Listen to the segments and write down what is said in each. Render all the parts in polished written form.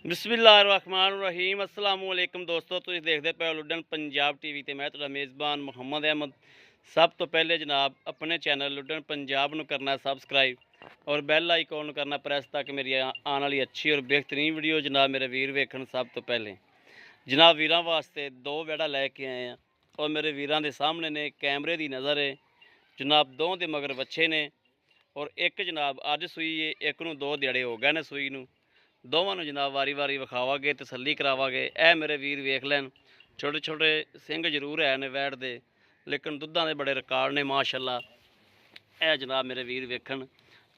बिस्मिल्लाहिर्रहमानिर्रहीम अस्सलाम वालेकुम दोस्तों, तुसीं देखदे पे हो लुडन पंजाब टीवी ते मैं तुहाडा मेज़बान मुहम्मद अहमद। सब तो पहले जनाब अपने चैनल लुडन पंजाब नूं करना सबसक्राइब और बैल आइकॉन नूं करना प्रेस ताकि मेरी आने वाली अच्छी और बेहतरीन वीडियो जनाब मेरे वीर वेखण। सब तो पहले जनाब वीरां वास्ते दो वेड़ा लैके आए हैं और मेरे वीरां दे सामने ने कैमरे दी नज़र है जनाब। दो दे मगर बच्चे ने और एक जनाब अज सूई है, एक नूं 2 दिहाड़े हो गए ने सूई नूं। दोवां नूं जनाब वारी वारी विखावांगे, तसल्ली करावांगे। ए मेरे वीर वेख लैन, छोटे छोटे सिंग जरूर है ने वैड़ दे, लेकिन दुद्धां दे बड़े रिकार्ड ने माशाअल्लाह। ए जनाब मेरे वीर वेखण,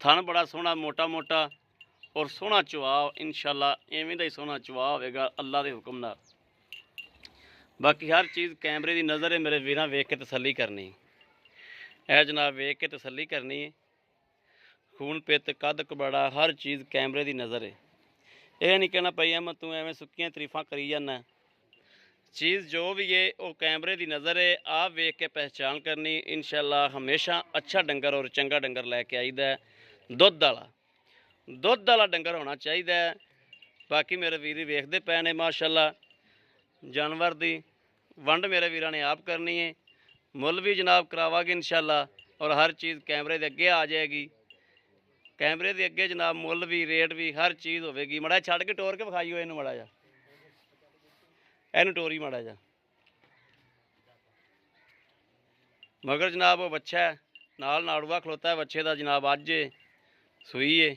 थन बड़ा सोहना मोटा मोटा और सोहना चुआव, इंशाअल्लाह इवें दा ही सोहना चुआव होवेगा अल्लाह दे हुक्म नाल। बाकी हर चीज़ कैमरे दी नज़र है मेरे वीरां, वेख के तसल्ली करनी। ए जनाब वेख के तसल्ली करनी है। खून पित कद कबड़ा हर चीज़ कैमरे दी नज़र है। यह नहीं कहना भाई अहमद तू एवं सुक्कियां तरीफा करी जाना। चीज़ जो भी है वो कैमरे की नज़र है, आप वेख के पहचान करनी। इंशाअल्लाह हमेशा अच्छा डंगर और चंगा डंगर लैके आईदा है, दुध वाला डंगर होना चाहिए। बाकी मेरे वीर वेखते पे ने माशाअल्लाह। जानवर की वंड मेरे वीरां ने आप करनी है, मुल भी जनाब करावांगे इंशाअल्लाह और हर चीज़ कैमरे के अगे आ जाएगी। कैमरे के अगे जनाब मुल भी रेट भी हर चीज़ होगी। माड़ा छड़ के टोर के विखाइयो इनू, माड़ा जा इनू टोरी माड़ा जा। मगर जनाब वो बच्चा है नाल नाड़ुआ खलोता है बच्चे का जनाब, अज सूई है।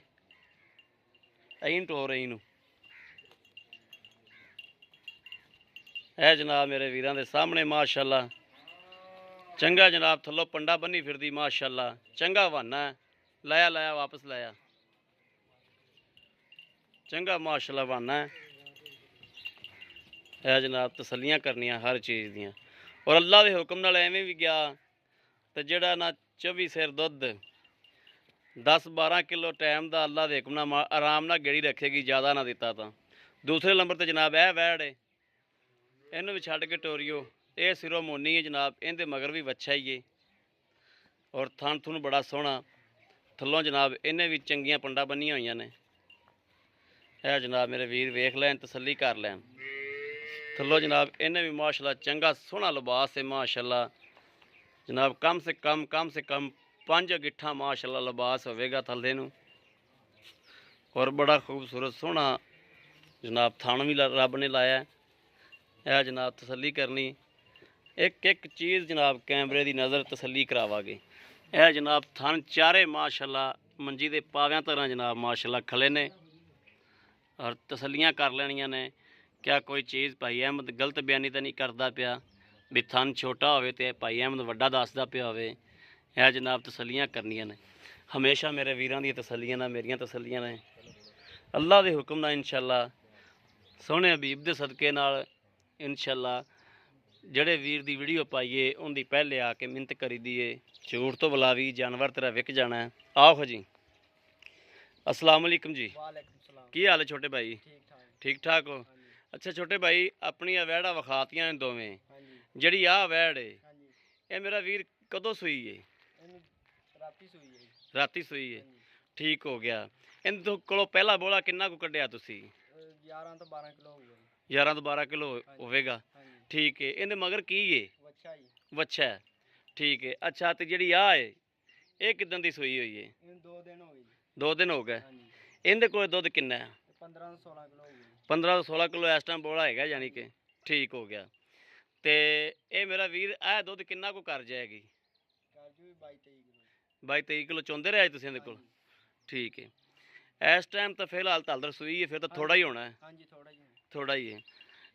अं टोर इनू है जनाब मेरे वीरां दे सामने माशाअल्लाह। चंगा जनाब थल्लों पंडा बन्नी फिरदी माशाअल्लाह, चंगा बहाना है। लाया लाया वापस लाया, चंगा माशाअल्लाह बहाना है जनाब। तसलियां करनियां हर चीज़ दियां और अल्लाह के हुक्म नाल एवें भी गया तो जड़ा ना 24 सिर दुध 10-12 किलो टाइम का अल्लाह के हुक्म नाल आराम नाल गेड़ी रखेगी, ज़्यादा ना दिता तो। दूसरे नंबर पर जनाब है वैड़ है, इनू भी छड्ड के टोरियो। ये सिरों मोनी है जनाब, इहदे मगर भी बच्चा ही है और थन थुन बड़ा सोहना। थल्लों जनाब इन्हें भी चंगियां पंडा बन्नियां होईयां ने। है जनाब मेरे वीर वेख लैन, तसल्ली कर लैन। थल्लों जनाब इन्हें भी माशाअल्लाह चंगा सोहना लिबास है माशाअल्लाह जनाब। कम से कम 5 गिट्ठा माशाअल्लाह लिबास होवेगा थल्ले नूं और बड़ा खूबसूरत सोहना जनाब थान भी रब ने लाया है जनाब। तसल्ली करनी एक एक चीज़ जनाब कैमरे की नज़र तसल्ली करावांगे। यह जनाब थन चारे माशाअल्लाह मंजी दे पाव्यां तरह जनाब माशाअल्लाह खले ने और तसल्लियां कर लेनियां ने। क्या कोई चीज़ भाई अहमद गलत बयानी तो नहीं करता पिया भी थन छोटा होवे ते भाई अहमद वड्डा दसदा पिया होवे। यह जनाब तसल्लियां करनियां ने हमेशा मेरे वीरां दी तसल्लियां ने, मेरियां तसल्लियां ने अल्लाह के हुक्म नाल इंशाअल्लाह। सोहने हबीब दे सदके नाल इंशाअल्लाह जड़े वीर दी वीडियो पाइए उनकी पहले आके मिन्नत करी दिए, झूठ तो बुलावी जानवर तेरा विक जाना है। आओ जी, अस्सलाम वालेकुम जी। की हाल है छोटे भाई? ठीक ठाक हो? अच्छा छोटे भाई, अपनी वैड़ा विखातियां ने दोवें, जड़ी आ वैड़ है ये मेरा वीर कदों सूई है? राती सूई है, ठीक हो गया। इन को पहला बोला किन्ना को कढ़िया तुसी? 11 ਤੋਂ 12 किलो हो गया। 11 ਤੋਂ 12 किलो होवेगा, ठीक है। इहदे मगर की है? बच्चा है, ठीक है। अच्छा तो जी आ है ये किदन की सूई हुई है? 2 दिन हो गए। 2 दिन हो गए। इहदे कोल दुध किन्ना है? 15 ਤੋਂ 16 किलो हो गया। 15 ਤੋਂ 16 किलो इस टाइम बोला है यानी कि, ठीक हो गया। तो ये मेरा वीर आ दुध किन्ना को कर जाएगी? 22-23 किलो चौंदे रहे तुसीं इहदे कोल, ठीक है। इस टाइम तो फिलहाल तलदर सूई है, फिर तो थोड़ा ही होना है। हाँ जी थोड़ा ही है,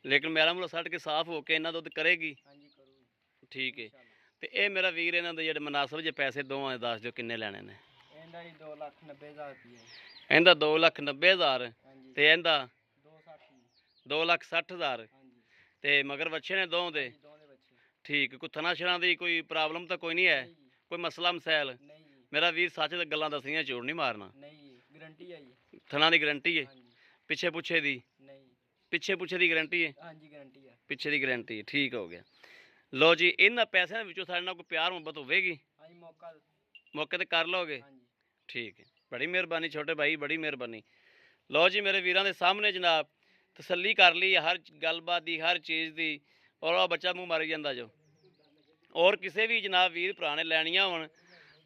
लेकिन मेरा मुला सट के साफ होके इन्ना दुध करेगी, ठीक है। तो ये मेरा वीर इन्हां दे जेह्ड़े मुनासब जे पैसे दोवां दे दस दिओ किन्ने लैने ने? इहदा 2,90,000 रुपया, इहदा 2,90,000 ते इहदा 2,60,000। 2,60,000 ते मगर बच्चे ने दो दे, ठीक। कोई थना छना दी कोई प्रॉब्लम तो कोई नहीं है, कोई मसला मसैल? मेरा वीर सच ते गल्लां दस्सियां, झूठ नहीं मारना। गारंटी है जी, थना दी गारंटी है? पिछे पुछे दी? पिछे पुछे दी गारंटी है? हाँ जी गारंटी है, पिछे दी गारंटी है, ठीक हो गया। लो जी, इन्हां पैसों विचों साडे नाल कोई प्यार मुहब्बत होवेगी? हाँ जी मौके ते कर लोगे, ठीक है। बड़ी मेहरबानी छोटे भाई, बड़ी मेहरबानी। लो जी मेरे वीरां दे सामने जनाब ਤਸੱਲੀ ਕਰ ਲਈ ਹੈ ਹਰ ਗੱਲਬਾਤ ਦੀ, ਹਰ ਚੀਜ਼ ਦੀ। ਔਰ ਉਹ ਬੱਚਾ ਮੂੰਹ ਮਾਰੀ ਜਾਂਦਾ ਜੋ। ਔਰ ਕਿਸੇ ਵੀ ਜਨਾਬ ਵੀਰ ਭਰਾ ਨੇ ਲੈਣੀਆਂ ਹੋਣ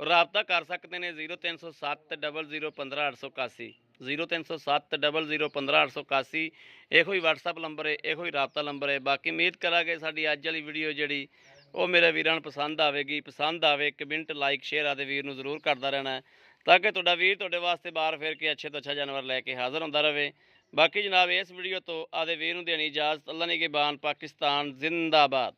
ਰਾਬਤਾ ਕਰ ਸਕਦੇ ਨੇ 0307 00 15 881 0307 00 15 881। ਇਹੋ ਹੀ WhatsApp ਨੰਬਰ ਹੈ, ਇਹੋ ਹੀ ਰਾਬਤਾ ਨੰਬਰ ਹੈ। ਬਾਕੀ ਉਮੀਦ ਕਰਾਂਗੇ ਸਾਡੀ ਅੱਜ ਵਾਲੀ ਵੀਡੀਓ ਜਿਹੜੀ ਉਹ ਮੇਰੇ ਵੀਰਾਂ ਨੂੰ ਪਸੰਦ ਆਵੇਗੀ। ਪਸੰਦ ਆਵੇ ਕਮੈਂਟ ਲਾਈਕ ਸ਼ੇਅਰ ਆਦੇ ਵੀਰ ਨੂੰ ਜ਼ਰੂਰ ਕਰਦਾ ਰਹਿਣਾ ਤਾਂ ਕਿ ਤੁਹਾਡਾ ਵੀਰ ਤੁਹਾਡੇ ਵਾਸਤੇ ਬਾਹਰ ਫਿਰ ਕੇ ਅੱਛੇ ਤੋਂ ਅੱਛਾ ਜਾਨਵਰ ਲੈ ਕੇ ਹਾਜ਼ਰ ਹੁੰਦਾ ਰਹੇ। ਬਾਕੀ ਜਨਾਬ ਇਸ ਵੀਡੀਓ ਤੋਂ ਆਦੇ ਵੀਰ ਨੂੰ ਦੇਣੀ ਇਜਾਜ਼ਤ। ਅੱਲਾ ਨਿਗਹਿਬਾਨ। ਪਾਕਿਸਤਾਨ ਜ਼ਿੰਦਾਬਾਦ।